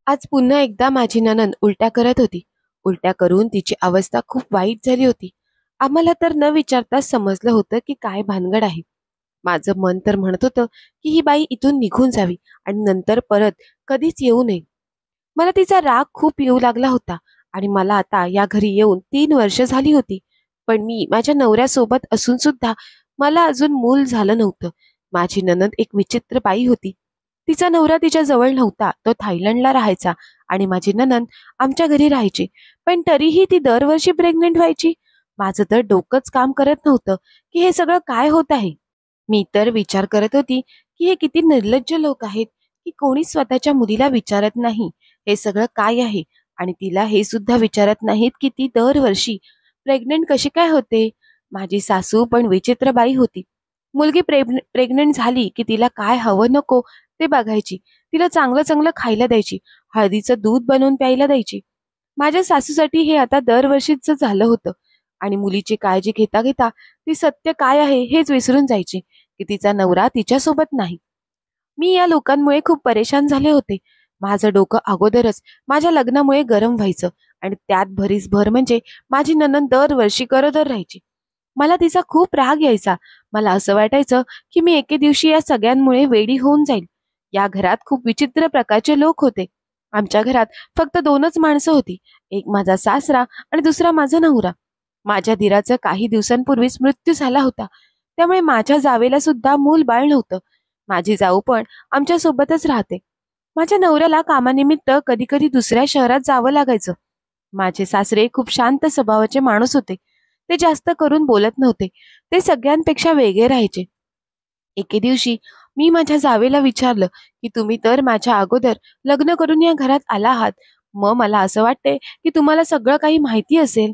आज पुन्हा एकदा माझी नणंद उलट्या करत होती. उलट्या करून तिची अवस्था खूप वाईट झाली होती. आम्हाला तर न विचारताच समजलं होतं की काय भानगड आहे. माझं मन तर म्हणत होतं की ही बाई इथून निघून जावी आणि नंतर परत कधीच येऊ नये. मला तिचा राग खूप येऊ लागला होता आणि मला आता या घरी येऊन 3 वर्ष झाली होती. पण मी माझ्या नवऱ्यासोबत असून सुद्धा मला अजून मूल झालं नव्हतं. माझी नणंद एक विचित्र बाई होती. तिचा नवरा तिच्या जवळ नव्हता, तो थायलंडला राहायचा आणि माझी नणंद आमच्या घरी राहायची. पण तरीही ती दरवर्षी प्रेग्नेंट व्हायची. माझं तर डोकंच काम करत नव्हतं की हे सगळं काय होत आहे. मी तर विचार करत होती की हे किती निर्लज्ज लोक आहेत की कोणी स्वतःच्या मुलीला विचारत नाही हे सगळं काय आहे, आणि तिला हे सुद्धा विचारत नाहीत की ती दरवर्षी प्रेग्नेंट कशी काय होते. माझी सासू पण विचित्र बाई होती. मुलगी प्रेग्नेंट झाली की तिला काय हवं नको ते बघायची. तिला चांगलं चांगलं खायला द्यायची, हळदीचं दूध बनवून प्यायला द्यायची. माझ्या सासूसाठी हे आता दरवर्षीच झालं होतं. आणि मुलीची काळजी घेता घेता ती सत्य काय आहे हेच विसरून जायची की तिचा नवरा तिच्यासोबत नाही. मी या लोकांमुळे खूप परेशान झाले होते. माझं डोकं अगोदरच माझ्या लग्नामुळे गरम व्हायचं आणि त्यात भरीस भर म्हणजे माझी नणंद दरवर्षी गरोदर राहायची. मला तिचा खूप राग यायचा. मला असं वाटायचं की मी एके दिवशी या सगळ्यांमुळे वेडी होऊन जाईल. या घरात खूप विचित्र प्रकारचे लोक होते. आमच्या घरात फक्त दोनच माणसं होती. एक माझा सासरा आणि दुसरा माझा नवरा. माझ्या दिराचा काही दिवसांपूर्वीच मृत्यू झाला होता. त्यामुळे माझ्या जावेला सुद्धा मूल बाळ नव्हतं. माझी जाऊ पण आमच्या सोबतच राहते. माझ्या नवऱ्याला कामानिमित्त कधी कधी दुसऱ्या शहरात जावं लागायचं. माझे सासरे खूप शांत स्वभावाचे माणूस होते. ते जास्त करून बोलत नव्हते. ते सगळ्यांपेक्षा वेगळे राहायचे. एके दिवशी मी माझ्या जावेला विचारलं की तुम्ही तर माझ्या अगोदर लग्न करून या घरात आला आहात, मग मला असं वाटते की तुम्हाला सगळं काही माहिती असेल.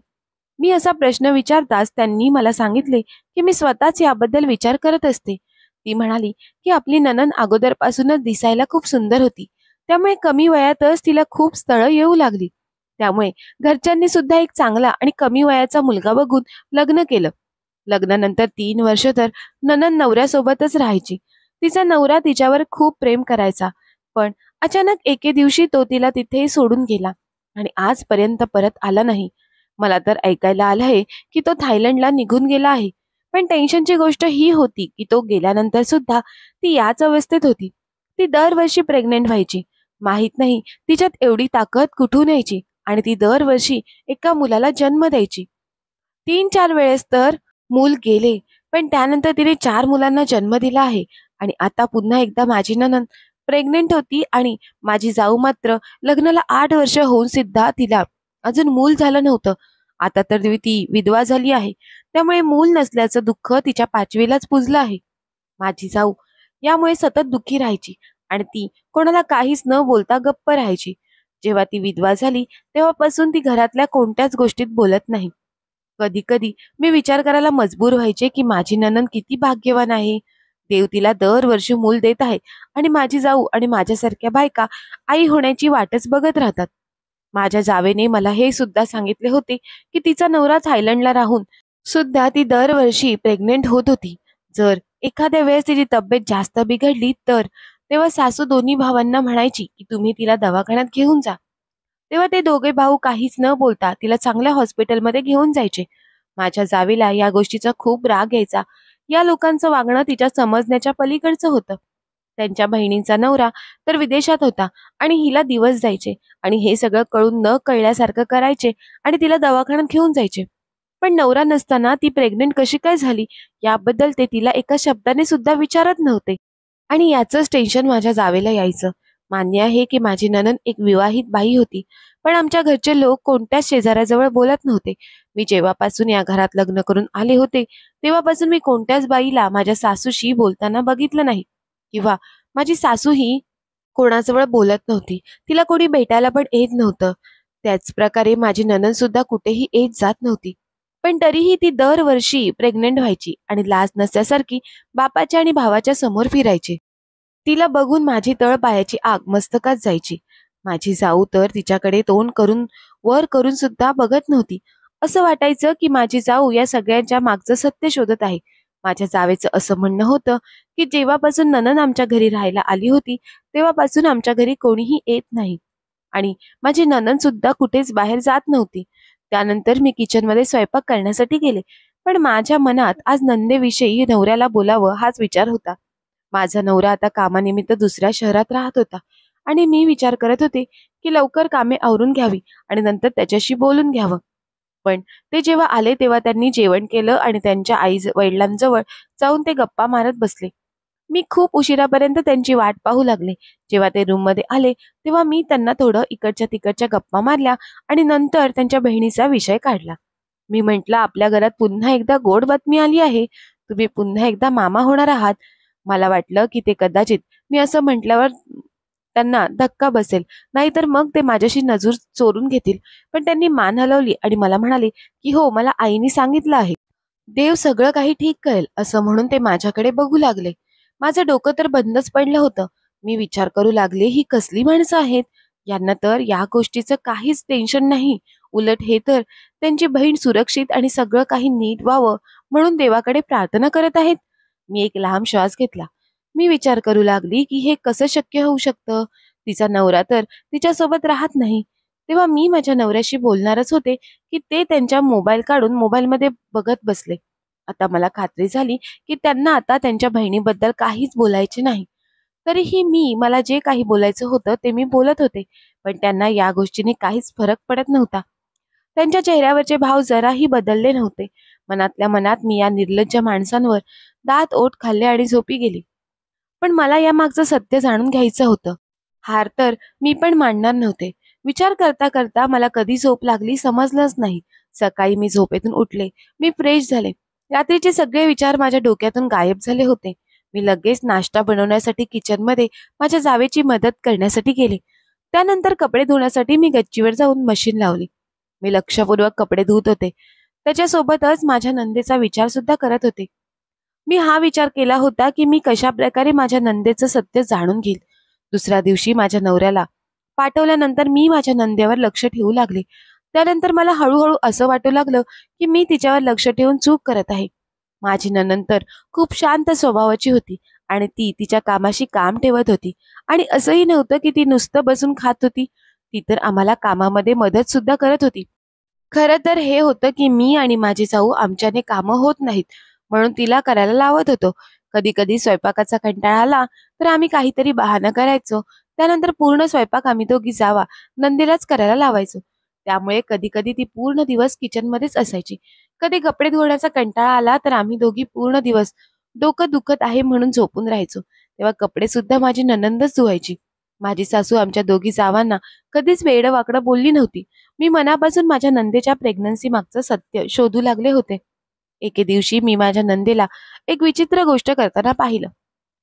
मी असा प्रश्न विचारताच त्यांनी मला सांगितले की मी स्वतःच याबद्दल विचार करत असते. ती म्हणाली की आपली नणंद अगोदरपासूनच दिसायला खूप सुंदर होती. त्यामुळे कमी वयातच तिला खूप स्थळं येऊ लागली. त्यामुळे घरच्यांनी सुद्धा एक चांगला आणि कमी वयाचा मुलगा बघून लग्न केलं. लग्नानंतर 3 वर्ष तर नणंद नवऱ्यासोबतच राहायची. तिचा नवरा तिच्यावर खूप प्रेम करायचा. पण अचानक एके दिवशी तो तिला तिथे सोडून गेला आणि आजपर्यंत परत आला नाही. मला तर ऐकायला आलंय की तो थायलंडला निघून गेला आहे. पण टेन्शनची गोष्ट ही होती की तो गेल्यानंतर सुद्धा ती याच अवस्थेत होती. ती दरवर्षी प्रेग्नेंट व्हायची. माहित नाही तिच्यात एवढी ताकद कुठून यायची, आणि ती दरवर्षी एका मुलाला जन्म द्यायची. 3-4 वेळेस तर मूल गेले. पण त्यानंतर तिने 4 मुलांना जन्म दिला आहे. आणि आता पुन्हा एकदा माझी नणंद प्रेग्नेंट होती आणि माझी जाऊ मात्र लग्नाला 8 वर्ष होऊन सुद्धा तिला अजून मूल झालं नव्हतं. आता तर ती विधवा झाली आहे. त्यामुळे मूल नसल्याचं दुःख तिच्या पाचवीलाच पुजलं आहे. माझी जाऊ यामुळे सतत दुःखी राहायची आणि ती कोणाला काहीच न बोलता गप्प राहायची. जेव्हा ती विधवा झाली तेव्हापासून ती घरातल्या कोणत्याच गोष्टीत बोलत नाही. कधी कधी मी विचार करायला मजबूर व्हायचे की माझी नणंद किती भाग्यवान आहे. देव तिला दरवर्षी मूल देत आहे आणि माझी जाऊ आणि माझ्यासारख्या बायका आई होण्याची वाटच बघत राहतात. माझ्या जावेने मला हे सुद्धा सांगितले होते की तिचा नवरा थायलंडला राहून सुद्धा ती दरवर्षी प्रेग्नेंट होत होती. जर एखाद्या वेळेस तिची तब्येत जास्त बिघडली तर तेव्हा सासू दोन्ही भावांना म्हणायची की तुम्ही तिला दवाखान्यात घेऊन जा. तेव्हा ते दोघे भाऊ काहीच न बोलता तिला चांगल्या हॉस्पिटलमध्ये घेऊन जायचे. माझ्या जावेला या गोष्टीचा खूप राग यायचा. या लोकांचं वागणं तिच्या समजण्याच्या पलीकडचं होतं. त्यांच्या बहिणींचा नवरा तर विदेशात होता आणि हिला दिवस जायचे आणि हे सगळं कळून न कळल्यासारखं करायचे आणि तिला दवाखान्यात घेऊन जायचे. पण नवरा नसताना ती प्रेग्नेंट कशी काय झाली याबद्दल ते तिला एका शब्दाने सुद्धा विचारत नव्हते. आणि याचंच टेन्शन माझ्या जावेला यायचं. मान्य आहे की माझी नणंद एक विवाहित बाई होती. पण आमच्या घरचे लोक कोणत्याच शेजाऱ्याजवळ बोलत नव्हते. मी जेव्हापासून या घरात लग्न करून आले होते तेव्हापासून मी कोणत्याच बाईला माझ्या सासूशी बोलताना बघितलं नाही, किंवा माझी सासू ही कोणाजवळ बोलत नव्हती. तिला कोणी भेटायला पण येत नव्हतं. त्याच प्रकारे माझी नणंद सुद्धा कुठेही येत जात नव्हती. पण तरीही ती दरवर्षी प्रेग्नेंट व्हायची आणि लाज नसल्यासारखी बापाच्या आणि भावाच्या समोर फिरायची. तिला बघून माझी तळपायाची आग मस्तकात जायची. माझी जाऊ तर तिच्याकडे तोंड करून वर करून सुद्धा बघत नव्हती. असं वाटायचं की माझी जाऊ या सगळ्यांच्या मागचं सत्य शोधत आहे. माझ्या जावेचं असं म्हणणं होतं की जेव्हापासून नणंद आमच्या घरी राहायला आली होती तेव्हापासून आमच्या घरी कोणीही येत नाही आणि माझी नणंद सुद्धा कुठेच बाहेर जात नव्हती. त्यानंतर मी किचनमध्ये स्वयंपाक करण्यासाठी गेले. पण माझ्या मनात आज नंदेविषयी नवऱ्याला बोलावं हाच विचार होता. माझा नवरा आता कामानिमित्त दुसऱ्या शहरात राहत होता आणि मी विचार करत होते की लवकर कामे आवरून घ्यावी आणि नंतर त्याच्याशी बोलून घ्यावं. पण ते जेव्हा आले तेव्हा त्यांनी जेवण केलं आणि त्यांच्या आई वडिलांजवळ जाऊन ते गप्पा मारत बसले. मी खूप उशिरापर्यंत त्यांची वाट पाहू लागले. जेव्हा ते रूममध्ये आले तेव्हा मी त्यांना थोडं इकडच्या तिकडच्या गप्पा मारल्या आणि नंतर त्यांच्या बहिणीचा विषय काढला. मी म्हटलं, आपल्या घरात पुन्हा एकदा गोड बातमी आली आहे. तुम्ही पुन्हा एकदा मामा होणार आहात. मला वाटलं की ते कदाचित मी असं म्हटल्यावर त्यांना धक्का बसेल, नाहीतर मग ते माझ्याशी नजर चोरून घेतील. पण त्यांनी मान हलवली आणि मला म्हणाले की हो, मला आईने सांगितलं आहे. देव सगळं काही ठीक करेल असं म्हणून ते माझ्याकडे बघू लागले. माझं डोकं तर बंदच पडलं होतं. मी विचार करू लागले, ही कसली माणसं आहेत. यांना तर या गोष्टीचं काहीच टेन्शन नाही. उलट हे तर त्यांची बहीण सुरक्षित आणि सगळं काही नीट व्हावं म्हणून देवाकडे प्रार्थना करत आहेत. मी एक लांब श्वास घेतला. मी विचार करू लागली की हे कसं शक्य होऊ शकतं. तिचा नवरा तर तिच्यासोबत राहत नाही. तेव्हा मी माझ्या नवऱ्याशी बोलणारच होते की ते त्यांच्या मोबाईल काढून मोबाईलमध्ये बघत बसले. आता मला खात्री झाली की त्यांना आता त्यांच्या बहिणीबद्दल काहीच बोलायचे नाही. तरीही मला जे काही बोलायचं होतं ते मी बोलत होते. पण त्यांना या गोष्टीने काहीच फरक पडत नव्हता. त्यांच्या चेहऱ्यावरचे भाव जराही बदलले नव्हते. मनातल्या मनात मी या निर्लज्ज माणसांवर दात ओठ खाल्ले आणि झोपी गेली. पण मला यामागचं सत्य जाणून घ्यायचं होतं. हार तर मी पण मानणार नव्हते. विचार करता करता मला कधी झोप लागली समजलंच नाही. सकाळी मी झोपेतून उठले. मी फ्रेश झाले. रात्रीचे सगळे विचार माझ्या डोक्यातून गायब झाले होते. मी लगेच नाश्ता बनवण्यासाठी किचनमध्ये माझ्या जावेची मदत करण्यासाठी गेले. त्यानंतर कपडे धुण्यासाठी मी गच्चीवर जाऊन मशीन लावली. मी लक्षपूर्वक कपडे धुत होते. त्याच्यासोबतच माझ्या नंदेचा विचार सुद्धा करत होते. मी हा विचार केला होता की मी कशा प्रकारे माझ्या नंदेचं सत्य जाणून घेईल. दुसऱ्या दिवशी माझ्या नवऱ्याला पाठवल्यानंतर मी माझ्या नंदेवर लक्ष ठेवू लागले. त्यानंतर मला हळूहळू असं वाटू लागलं की मी तिच्यावर लक्ष ठेवून चूक करत आहे. माझी नणंद तर खूप शांत स्वभावाची होती आणि ती तिच्या कामाशी काम ठेवत होती. आणि असंही नव्हतं की ती नुसतं बसून खात होती. ती तर आम्हाला कामामध्ये मदत सुद्धा करत होती. खरं तर हे होतं की मी आणि माझी जाऊ आमच्याने कामं होत नाहीत म्हणून तिला करायला लावत होतो. कधी कधी स्वयंपाकाचा कंटाळा आला तर आम्ही काहीतरी बहाणं करायचो. त्यानंतर पूर्ण स्वयंपाक आम्ही दोघी जावा नंदीलाच करायला लावायचो. त्यामुळे कधी कधी ती पूर्ण दिवस किचनमध्येच असायची. कधी कपडे धुण्याचा कंटाळा आला तर आम्ही दोघी पूर्ण दिवस डोकं दुखत आहे म्हणून झोपून राहायचो. तेव्हा कपडे सुद्धा माझी नणंदच धुवायची. माझी सासू आमच्या दोघी जावांना कधीच वेडं वाकडं बोलली नव्हती. मी मनापासून माझ्या नंदेच्या प्रेग्नन्सी मागचं सत्य शोधू लागले होते. एके दिवशी मी माझ्या नंदेला एक विचित्र गोष्ट करताना पाहिलं.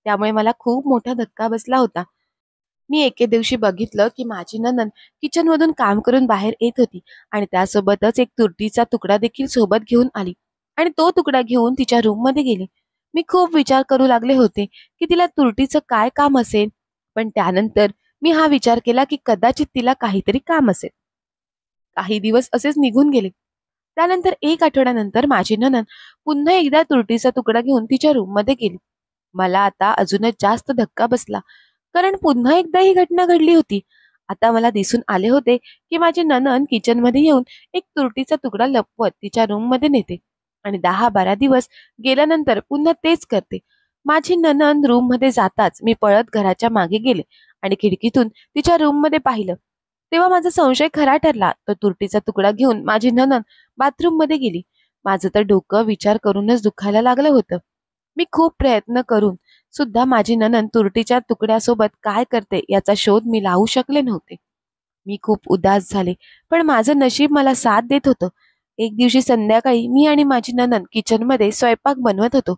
त्यामुळे मला खूप मोठा धक्का बसला होता. मी एके दिवशी बघितलं की माझी नणंद किचनमधून काम करून बाहेर येत होती आणि त्यासोबतच एक तुरटीचा तुकडा देखील सोबत घेऊन आली आणि तो तुकडा घेऊन तिच्या रूममध्ये गेली. मी खूप विचार करू लागले होते की तिला तुरटीचं काय काम असेल. पण त्यानंतर मी हा विचार केला की कदाचित तिला काहीतरी काम असेल. काही दिवस असेच निघून गेले. त्यानंतर एक आठवड्यानंतर माझी नणंद पुन्हा एकदा तुरटीचा तुकडा घेऊन तिच्या रूममध्ये गेली. मला आता अजूनच जास्त धक्का बसला, कारण पुन्हा एकदा ही घटना घडली होती. आता मला दिसून आले होते की माझी नणंद किचनमध्ये येऊन एक तुरटीचा तुकडा लपवत तिच्या रूममध्ये नेते आणि 10-12 दिवस गेल्यानंतर पुन्हा तेच करते. माझी नणंद रूममध्ये जाताच मी पळत घराच्या मागे गेले आणि खिडकीतून तिच्या रूममध्ये पाहिलं. तेव्हा माझा संशय खरा ठरला. तो तुरटीचा तुकडा घेऊन माझी नणंद बाथरूम मध्ये गेली. माझं तर डोकं विचार करूनच दुखायला लागलं होतं. मी खूप प्रयत्न करून सुद्धा माझी नणंद तुरटीच्या तुकड्यासोबत काय करते याचा शोध मी लावू शकले नव्हते. मी खूप उदास झाले, पण माझं नशीब मला साथ देत होतं. एक दिवशी संध्याकाळी मी आणि माझी नणंद किचनमध्ये स्वयंपाक बनवत होतो.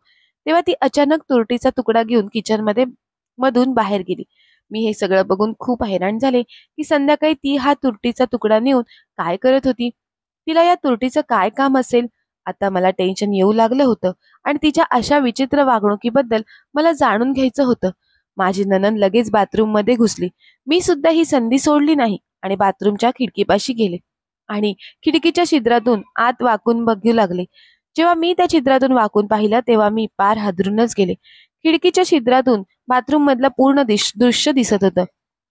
तेव्हा ती अचानक तुरटीचा तुकडा घेऊन किचनमध्ये मधून बाहेर गेली. मी हे सगळं बघून खूप हैराण झाले की संध्याकाळी ती हा तुरटीचा तुकडा नेऊन काय करत होती. तिला या तुरटीचं काय काम असेल. आता मला टेन्शन येऊ लागलं होतं आणि तिच्या अशा विचित्र वागणुकीबद्दल मला जाणून घ्यायचं होतं. माझी नणंद लगेच बाथरूम मध्ये घुसली. मी सुद्धा ही संधी सोडली नाही आणि बाथरूमच्या खिडकीपाशी गेले आणि खिडकीच्या छिद्रातून आत वाकून बघू लागले. जेव्हा मी त्या छिद्रातून वाकून पाहिलं तेव्हा मी पार हादरूनच गेले. खिडकीच्या छिद्रातून बाथरूम मधलं पूर्ण दृश्य दिसत होतं.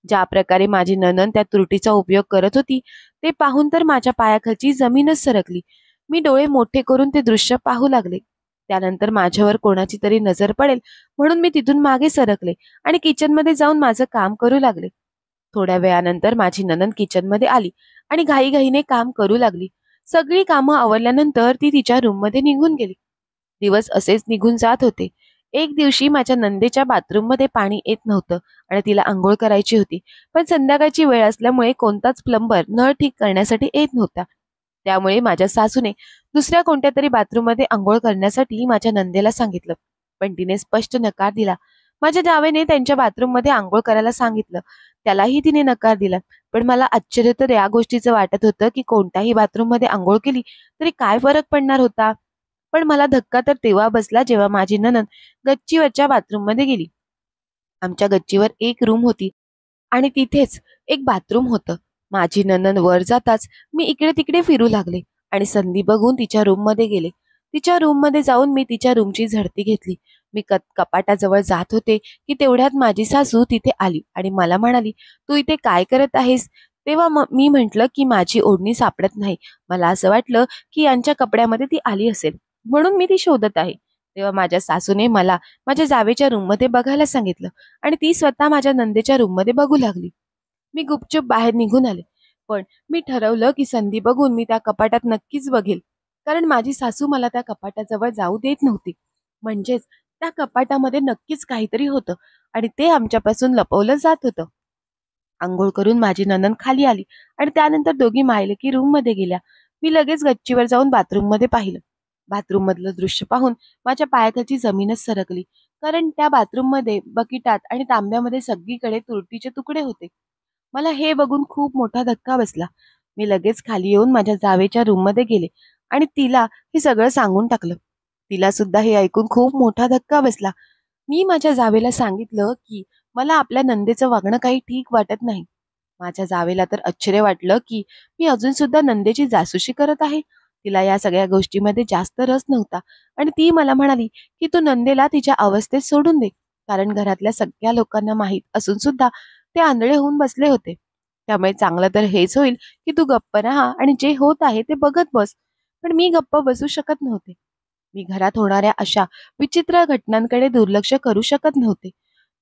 ज्या प्रकारे माझी नणंद त्या तुरटीचा उपयोग करत होती ते पाहून तर माझ्या पायाखालची जमीनच सरकली. मी डोळे मोठे करून ते दृश्य पाहू लागले. त्यानंतर माझ्यावर कोणाची तरी नजर पडेल म्हणून मी तिथून मागे सरकले आणि किचनमध्ये जाऊन माझं काम करू लागले. थोड्या वेळानंतर माझी नणंद किचनमध्ये आली आणि घाईघाईने काम करू लागली. सगळी कामं आवरल्यानंतर ती तिच्या रूममध्ये निघून गेली. दिवस असेच निघून जात होते. एक दिवशी माझ्या नंदेच्या बाथरूममध्ये पाणी येत नव्हतं आणि तिला आंघोळ करायची होती. पण संध्याकाळची वेळ असल्यामुळे कोणताच प्लंबर नळ ठीक करण्यासाठी येत नव्हता. त्यामुळे माझ्या सासूने दुसऱ्या कोणत्या तरी बाथरूममध्ये आंघोळ करण्यासाठी माझ्या नंदेला सांगितलं. पण तिने स्पष्ट नकार दिला. माझ्या जावेने त्यांच्या बाथरूममध्ये आंघोळ करायला सांगितलं. त्यालाही तिने नकार दिला. पण मला आश्चर्य तर या गोष्टीचं वाटत होतं की कोणत्याही बाथरूममध्ये आंघोळ केली तरी काय फरक पडणार होता. पण मला धक्का तर तेव्हा बसला जेव्हा माझी नणंद गच्चीवरच्या बाथरूममध्ये गेली. आमच्या गच्चीवर एक रूम होती आणि तिथेच एक बाथरूम होतं. माझी नणंद वर जाताच मी इकडे तिकडे फिरू लागले आणि संधी बघून तिच्या रूममध्ये गेले. तिच्या रूममध्ये जाऊन मी तिच्या रूमची झडती घेतली. मी कपाटाजवळ जात होते की तेवढ्यात माझी सासू तिथे आली आणि मला म्हणाली, "तू इथे काय करत आहेस?" तेव्हा मी म्हटलं की माझी ओढणी सापडत नाही. मला असं वाटलं की यांच्या कपड्यामध्ये ती आली असेल म्हणून मी ती शोधत आहे. तेव्हा माझ्या सासूने मला माझ्या जावेच्या रूममध्ये बघायला सांगितलं आणि ती स्वतः माझ्या नंदेच्या रूममध्ये बघू लागली. मी गुपचूप बाहेर निघून आले. पण मी ठरवलं की संधी बघून मी त्या कपाटात नक्कीच बघेल. कारण माझी सासू मला त्या कपाटाजवळ जाऊ देत नव्हती. म्हणजेच त्या कपाटामध्ये नक्कीच काहीतरी होतं आणि ते आमच्यापासून लपवलं जात होतं. अंघोळ करून माझी नणंद खाली आली आणि त्यानंतर दोघी मायलेकी रूममध्ये गेल्या. मी लगेच गच्चीवर जाऊन बाथरूममध्ये पाहिलं. बाथरूम मधलं दृश्य पाहून माझ्या पायाखालची जमीनच सरकली. कारण त्या बाथरूममध्ये बकिटात आणि तांब्यामध्ये सगळीकडे तुरटीचे तुकडे होते. मला हे बघून खूप मोठा धक्का बसला. मी लगेच खाली येऊन माझ्या जावेच्या रूममध्ये गेले आणि तिला हे सगळं सांगून टाकलं. तिला सुद्धा हे ऐकून खूप मोठा धक्का बसला. मी माझ्या जावेला सांगितलं की मला आपल्या नंदेचं वागणं काही ठीक वाटत नाही. माझ्या जावेला तर आश्चर्य वाटलं की मी अजून सुद्धा नंदेची जासूसी करत आहे. तिला या सगळ्या गोष्टीमध्ये जास्त रस नव्हता आणि ती मला म्हणाली की तू नंदेला तिच्या अवस्थेत सोडून दे. कारण घरातल्या सगळ्या लोकांना माहीत असून सुद्धा ते आंधळे होऊन बसले होते. त्यामुळे चांगलं तर हेच होईल की तू गप्प राहा आणि जे होत आहे ते बघत बस. पण मी गप्प बसू शकत नव्हते. मी घरात होणाऱ्या अशा विचित्र घटनांकडे दुर्लक्ष करू शकत नव्हते.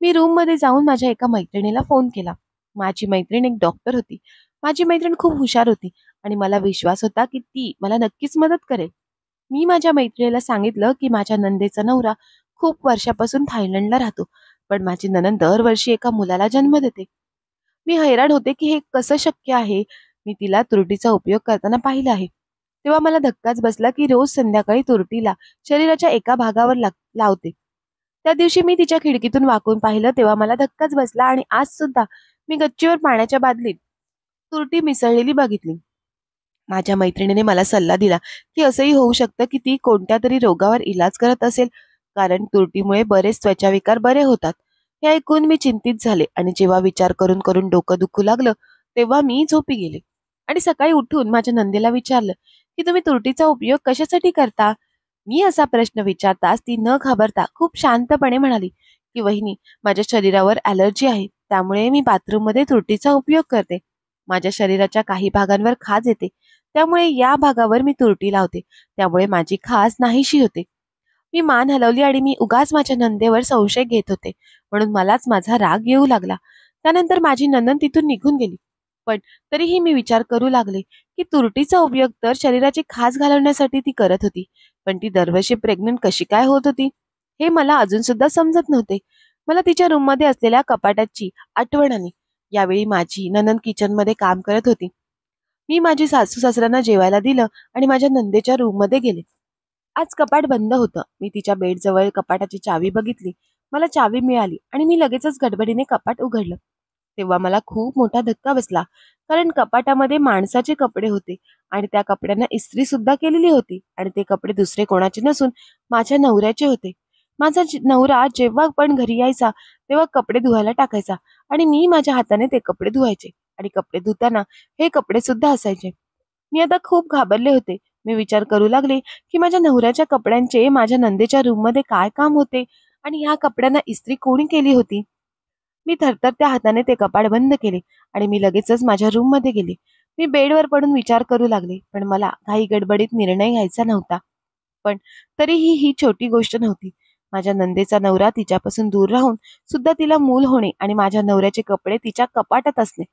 मी रूममध्ये जाऊन माझ्या एका मैत्रिणीला फोन केला. माझी मैत्रीण एक डॉक्टर होती. माझी मैत्रीण खूप हुशार होती आणि मला विश्वास होता की ती मला नक्कीच मदत करेल. मी माझ्या मैत्रिणीला सांगितलं की माझ्या नंदेचा नवरा खूप वर्षापासून थायलंडला राहतो. पण माझी नणंद दरवर्षी एका मुलाला जन्म देते. मी हैराण होते की हे कसं शक्य आहे. मी तिला तुरटीचा उपयोग करताना पाहिलं आहे. तेव्हा मला धक्काच बसला की रोज संध्याकाळी तुरटीला शरीराच्या एका भागावर लावते. त्या दिवशी मी तिच्या खिडकीतून वाकून पाहिलं तेव्हा मला धक्काच बसला आणि आज सुद्धा मी गच्चीवर पाण्याच्या बादलीत तुरटी मिसळलेली बघितली. माझ्या मैत्रिणीने मला सल्ला दिला की असंही होऊ शकतं की ती कोणत्या तरी रोगावर इलाज करत असेल. कारण तुरटीमुळे बरेच त्वचाविकार बरे होतात. हे ऐकून मी चिंतित झाले आणि जेव्हा विचार करून करून डोकं दुखू लागलं तेव्हा मी झोपी गेले आणि सकाळी उठून माझ्या नंदेला विचारलं की तुम्ही तुरटीचा उपयोग कशासाठी करता. मी असा प्रश्न विचारताच ती न घाबरता खूप शांतपणे म्हणाली की वहिनी, माझ्या शरीरावर ॲलर्जी आहे त्यामुळे मी बाथरूममध्ये तुरटीचा उपयोग करते. माझ्या शरीराच्या काही भागांवर खाज येते त्यामुळे या भागावर मी तुरटी लावते. त्यामुळे माझी खाज नाहीशी होते. मी मान हलवली आणि मी उगाच माझ्या नंदेवर संशय घेत होते म्हणून मलाच माझा राग येऊ लागला. त्यानंतर माझी नणंद तिथून निघून गेली. पण तरीही मी विचार करू लागले की तुरटीचा उपयोग तर शरीराची खाज घालवण्यासाठी ती करत होती. पण ती दरवर्षी प्रेग्नंट कशी काय होत होती हे मला अजून सुद्धा समजत नव्हते. मला तिच्या रूममध्ये असलेल्या कपाटाची आठवण आली. यावेळी माझी नणंद किचनमध्ये काम करत होती. मी माझी सासू सासऱ्यांना जेवायला दिलं आणि माझ्या नंदेच्या रूममध्ये गेले. आज कपाट बंद होतं. मी तिच्या बेडजवळ कपाटाची चावी बघितली. मला चावी मिळाली आणि मी लगेचच गडबडीने कपाट उघडलं. तेव्हा मला खूप मोठा धक्का बसला. कारण कपाटामध्ये माणसाचे कपडे होते आणि त्या कपड्यांना इस्त्री सुद्धा केलेली होती आणि ते कपडे दुसरे कोणाचे नसून माझ्या नवऱ्याचे होते. माझा नवरा जेव्हा पण घरी यायचा तेव्हा कपडे धुवायला टाकायचा आणि मी माझ्या हाताने ते कपडे धुवायचे आणि कपडे धुताना हे कपडे सुद्धा असायचे. मी आता खूप घाबरले होते. मी विचार करू लागले की माझ्या नवऱ्याच्या कपड्यांचे माझ्या नंदेच्या रूममध्ये काय काम होते आणि ह्या कपड्यांना इस्त्री कोणी केली होती. मी थरथरत्या हाताने ते कपाट बंद केले आणि मी लगेचच माझ्या रूममध्ये गेले. मी बेडवर पडून विचार करू लागले, पण मला घाई गडबडीत निर्णय घ्यायचा नव्हता. पण तरीही ही छोटी गोष्ट नव्हती. माझ्या नंदेचा नवरा तिच्यापासून दूर राहून सुद्धा तिला मूल होणे आणि माझ्या नवऱ्याचे कपडे तिच्या कपाटात असणे,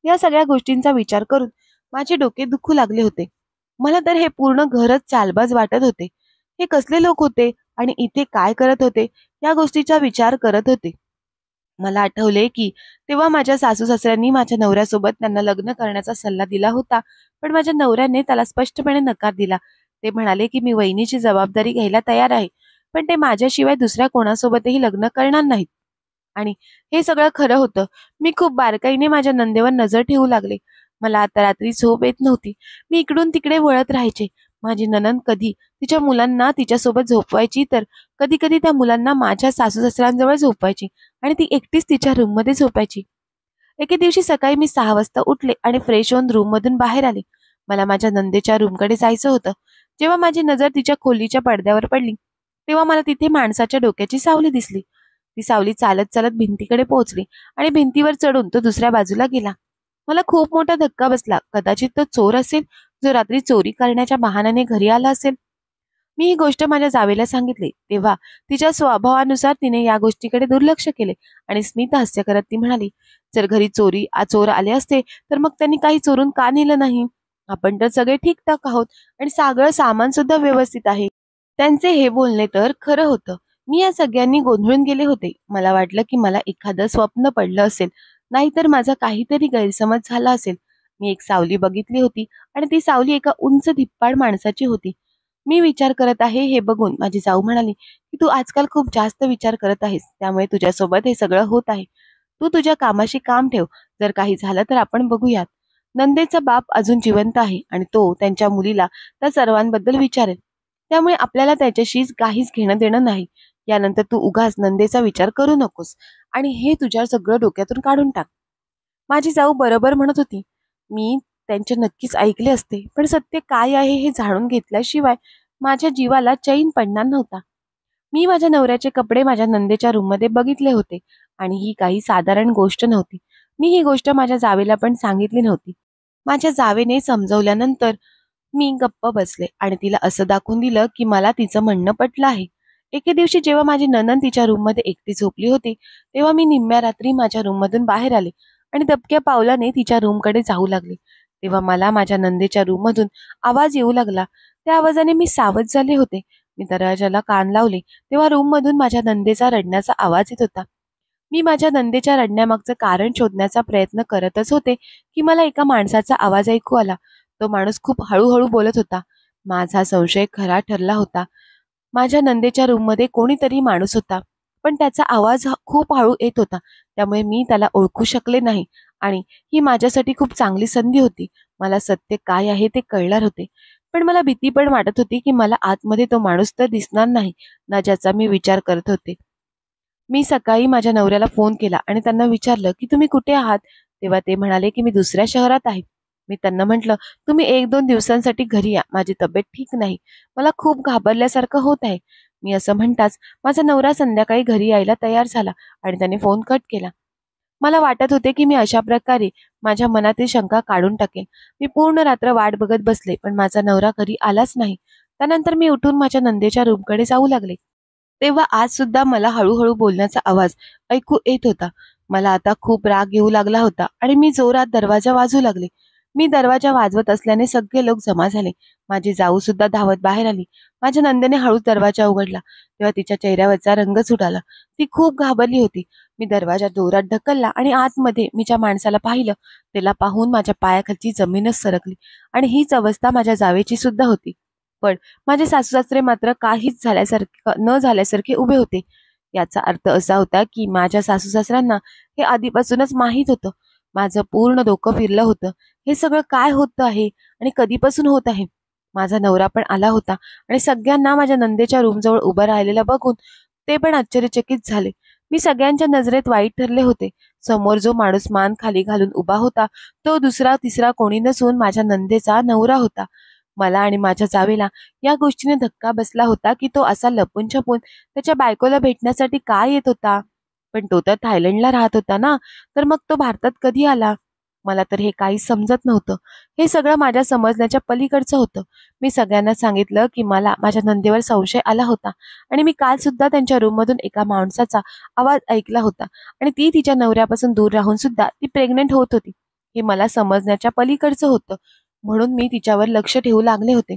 या सगळ्या गोष्टींचा विचार करून माझे डोके दुखू लागले होते. मला तर हे पूर्ण घरच चालबाज वाटत होते. हे कसले लोक होते आणि इथे काय करत होते, या गोष्टीचा विचार करत होते. मला आठवले की तेव्हा माझ्या सासू-सासऱ्यांनी माझ्या नवऱ्यासोबत त्यांना लग्न करण्याचा सल्ला दिला होता, पण माझ्या नवऱ्याने त्याला स्पष्टपणे नकार दिला. ते म्हणाले की मी वहिनीची जबाबदारी घ्यायला तयार आहे, पण ते माझ्याशिवाय दुसऱ्या कोणासोबतही लग्न करणार नाहीत. आणि हे सगळं खरं होतं. मी खूप बारकाईने माझ्या नंदेवर नजर ठेवू लागले. मला आता रात्री झोप येत नव्हती. मी इकडून तिकडे वळत राहायचे. माझी नणंद कधी तिच्या मुलांना तिच्यासोबत झोपवायची, तर कधी-कधी त्या मुलांना माझ्या सासू-सासऱ्यांजवळ झोपवायची आणि ती एकटीच तिच्या रूममध्ये झोपायची. एके दिवशी सकाळी मी 6 वाजता उठले आणि फ्रेश होऊन रूममधून बाहेर आले. मला माझ्या नंदेच्या रूमकडे जायचं होतं. जेव्हा माझी नजर तिच्या खोलीच्या पडद्यावर पडली, तेव्हा मला तिथे माणसाच्या डोक्याची सावली दिसली. ती सावली चालत चालत भिंतीकडे पोहोचली आणि भिंतीवर चढून तो दुसऱ्या बाजूला गेला. मला खूप मोठा धक्का बसला. कदाचित तो चोर असेल, जो रात्री चोरी करण्याच्या बहाण्याने घरी आला असेल. मी ही गोष्ट माझ्या जावेला सांगितली. तेव्हा तिच्या स्वभावानुसार तिने या गोष्टीकडे दुर्लक्ष केले आणि स्मित हास्य करत ती म्हणाली, जर घरी चोर आले असते, तर मग त्यांनी काही चोरून का नेलं नाही? आपण तर सगळे ठीकठाक आहोत आणि सगळं सामान सुद्धा व्यवस्थित आहे. त्यांचे हे बोलणे तर खरं होतं. मी या सगळ्यांनी गोंधळून गेले होते. मला वाटलं की मला एखादं स्वप्न पडलं असेल, नाहीतर माझा काहीतरी गैरसमज झाला असेल. मी एक सावली बघितली होती आणि ती सावली एका उंच धिप्पाड माणसाची होती. मी विचार करत आहे हे बघून माझी जाऊ म्हणाली, की तू आजकाल खूप जास्त विचार करत आहेस, त्यामुळे तुझ्यासोबत हे सगळं होत आहे. तू तुझ्या कामाशी काम ठेव. जर काही झालं तर आपण बघूयात. नंदेचा बाप अजून जिवंत आहे आणि तो त्यांच्या मुलीला त्या सर्वांबद्दल विचारेल. त्यामुळे आपल्याला त्याच्याशी काहीच घेणं देणं नाही. यानंतर तू उगाच नंदेचा विचार करू नकोस आणि हे तुझ्या सगळं डोक्यातून काढून टाक. माझी जाऊ बरोबर म्हणत होती. मी त्यांचे नक्कीच ऐकले असते, पण सत्य काय आहे हे जाणून घेतल्याशिवाय माझ्या जीवाला चैन पडणार नव्हता. मी माझ्या नवऱ्याचे कपडे माझ्या नंदेच्या रूममध्ये बघितले होते आणि ही काही साधारण गोष्ट नव्हती. मी ही गोष्ट माझ्या जावेला पण सांगितली नव्हती. माझ्या जावेने समजवल्यानंतर मी गप्प बसले आणि तिला असं दाखवून दिलं की मला तिचं म्हणणं पटलं आहे. एके दिवशी जेव्हा माझी नणंद तिच्या रूममध्ये एकटी झोपली होती, तेव्हा मी निम्म्या रात्री माझ्या रूममधून बाहेर आले आणि दबक्या पावलाने तिच्या रूमकडे जाऊ लागले. तेव्हा मला माझ्या नंदेच्या रूममधून आवाज येऊ लागला. त्या आवाजाने मी सावध झाले होते. मी दरवाजाला कान लावले, तेव्हा रूममधून माझ्या नंदेचा रडण्याचा आवाज येत होता. मी माझ्या नंदेच्या रडण्यामागचं कारण शोधण्याचा प्रयत्न करतच होते की मला एका माणसाचा आवाज ऐकू आला. तो माणूस खूप हळूहळू बोलत होता. माझा संशय खरा ठरला होता. माझ्या नंदेच्या रूममध्ये कोणीतरी माणूस होता, पण त्याचा आवाज खूप हळू येत होता. त्यामुळे मी त्याला ओळखू शकले नाही आणि ही माझ्यासाठी खूप चांगली संधी होती. मला सत्य काय आहे ते कळणार होते. पण मला भीती पण वाटत होती की मला आतमध्ये तो माणूस तर दिसणार नाही ना, ज्याचा मी विचार करत होते. मी सकाळी माझ्या नवऱ्याला फोन केला आणि त्यांना विचारलं की तुम्ही कुठे आहात? तेव्हा ते म्हणाले की मी दुसऱ्या शहरात आहे. मी त्यांना म्हटलं, तुम्ही 1-2 दिवसांसाठी घरी या. माझी तब्येत ठीक नाही. मला खूप घाबरल्यासारखं होत आहे. मी असं म्हणताच माझा नवरा संध्याकाळी घरी यायला तयार झाला आणि त्याने फोन कट केला. मला वाटत होते की मी अशा प्रकारे माझ्या मनातील शंका काढून टाकेन. मी पूर्ण रात्र वाट बघत बसले, पण माझा नवरा घरी आलाच नाही. त्यानंतर मी उठून माझ्या नंदेच्या रूमकडे जाऊ लागले. तेव्हा आज सुद्धा मला हळूहळू बोलण्याचा आवाज ऐकू येत होता. मला आता खूप राग येऊ लागला होता आणि मी जोरात दरवाजा वाजवू लागले. मी दरवाजा वाजवत असल्याने सगळे लोक जमा झाले. माझी जाऊ सुद्धा धावत बाहेर आली. माझ्या नंदेने हळूच दरवाजा उघडला. तेव्हा तिच्या चेहऱ्यावरचा रंगच उडाला. ती खूप घाबरली होती. मी दरवाजा जोरात ढकलला आणि आतमध्ये मी ज्या माणसाला पाहिलं, त्याला पाहून माझ्या पायाखालची जमीनच सरकली आणि हीच अवस्था माझ्या जावेची सुद्धा होती. पण माझे सासू-सासरे मात्र काहीच न झाल्यासारखे उभे होते. याचा अर्थ असा होता की माझ्या सासू-सासऱ्यांना हे आधीपासूनच माहीत होतं. माझं पूर्ण डोकं फिरलं होतं. हे सगळं काय होतं आहे आणि कधीपासून होत आहे? माझा नवरा पण आला होता आणि सगळ्यांना माझ्या नंदेच्या रूमजवळ उभं राहिलेलं बघून ते पण आश्चर्यचकित झाले. मी सगळ्यांच्या नजरेत वाईट ठरले होते. समोर जो माणूस मान खाली घालून उभा होता, तो दुसरा तिसरा कोणी नसून माझ्या नंदेचा नवरा होता. मला आणि माझ्या जावेला या गोष्टीने धक्का बसला होता की तो असा लपून छपून त्याच्या बायकोला भेटण्यासाठी का येत होता? पण तो तर थायलंडला राहत होता ना, तर मग तो भारतात कधी आला? मला तर हे काहीच समजत नव्हतं. हे सगळं माझ्या समजण्याच्या पलीकडचं होतं. मी सगळ्यांना सांगितलं, की मला माझ्या नंदेवर संशय आला होता आणि मी काल सुद्धा त्यांच्या रूममधून एका माणसाचा आवाज ऐकला होता आणि ती तिच्या नवऱ्यापासून दूर राहून सुद्धा ती प्रेग्नंट होत होती. हे मला समजण्याच्या पलीकडचं होतं. म्हणून मी तिच्यावर लक्ष ठेवू लागले होते.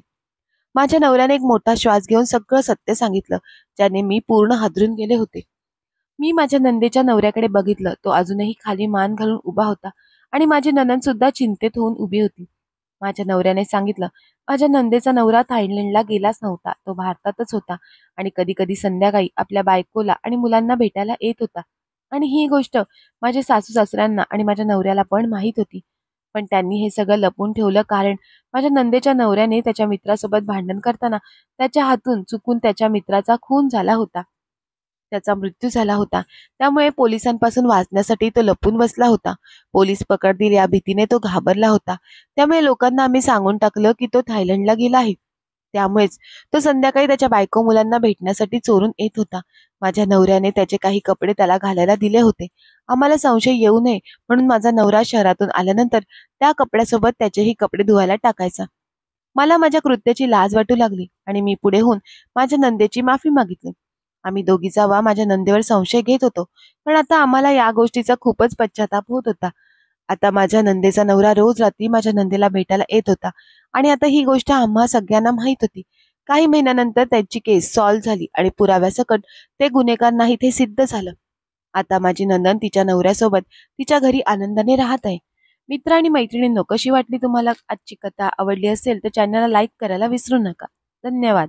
माझ्या नवऱ्याने एक मोठा श्वास घेऊन सगळं सत्य सांगितलं, ज्याने मी पूर्ण हादरून गेले होते. मी माझ्या नंदेच्या नवऱ्याकडे बघितलं. तो अजूनही खाली मान घालून उभा होता आणि माझी नणंद सुद्धा चिंतेत होऊन उभी होती. माझ्या नवऱ्याने सांगितलं, माझ्या नंदेचा नवरा थायलंडला गेलाच नव्हता. तो भारतातच होता आणि कधी-कधी संध्याकाळी आपल्या बायकोला आणि मुलांना भेटायला येत होता. आणि ही गोष्ट माझ्या सासू-सासऱ्यांना आणि माझ्या नवऱ्याला पण माहीत होती. पण त्यांनी हे सगळं लपवून ठेवलं कारण माझ्या नंदेच्या नवऱ्याने त्याच्या मित्रासोबत भांडण करताना त्याच्या हातून चुकून त्याच्या मित्राचा खून झाला होता. त्याचा मृत्यू झाला होता. त्यामुळे पोलिसांपासून वाचण्यासाठी तो लपून बसला होता. पोलीस पकडतील या भीतीने तो घाबरला होता. त्यामुळे लोकांना आम्ही सांगून टाकलं की तो थायलंडला गेला आहे. त्यामुळेच तो संध्याकाळी त्याच्या बायको मुलांना भेटण्यासाठी चोरून येत होता. माझ्या नवऱ्याने त्याचे काही कपडे त्याला घालायला दिले होते. आम्हाला संशय येऊ नये म्हणून माझा नवरा शहरातून आल्यानंतर त्या कपड्यासोबत त्याचेही कपडे धुवायला टाकायचा. मला माझ्या कृत्याची लाज वाटू लागली आणि मी पुढे होऊन माझ्या नंदेची माफी मागितली. आम्ही दोघी जावा माझ्या नंदेवर संशय घेत होतो, पण आता आम्हाला या गोष्टीचा खूपच पश्चाताप होत होता. आता माझ्या नंदेचा नवरा रोज रात्री माझ्या नंदेला भेटायला येत होता आणि आता ही गोष्ट आम्हा सगळ्यांना माहीत होती. काही महिन्यानंतर त्यांची केस सॉल्व्ह झाली आणि पुराव्यासकट ते गुन्हेगार नाहीत हे सिद्ध झालं. आता माझी नंदन तिच्या नवऱ्यासोबत तिच्या घरी आनंदाने राहत आहे. मित्र आणि मैत्रिणींनो, कशी वाटली तुम्हाला आजची कथा? आवडली असेल तर चॅनलला लाईक करायला विसरू नका. धन्यवाद.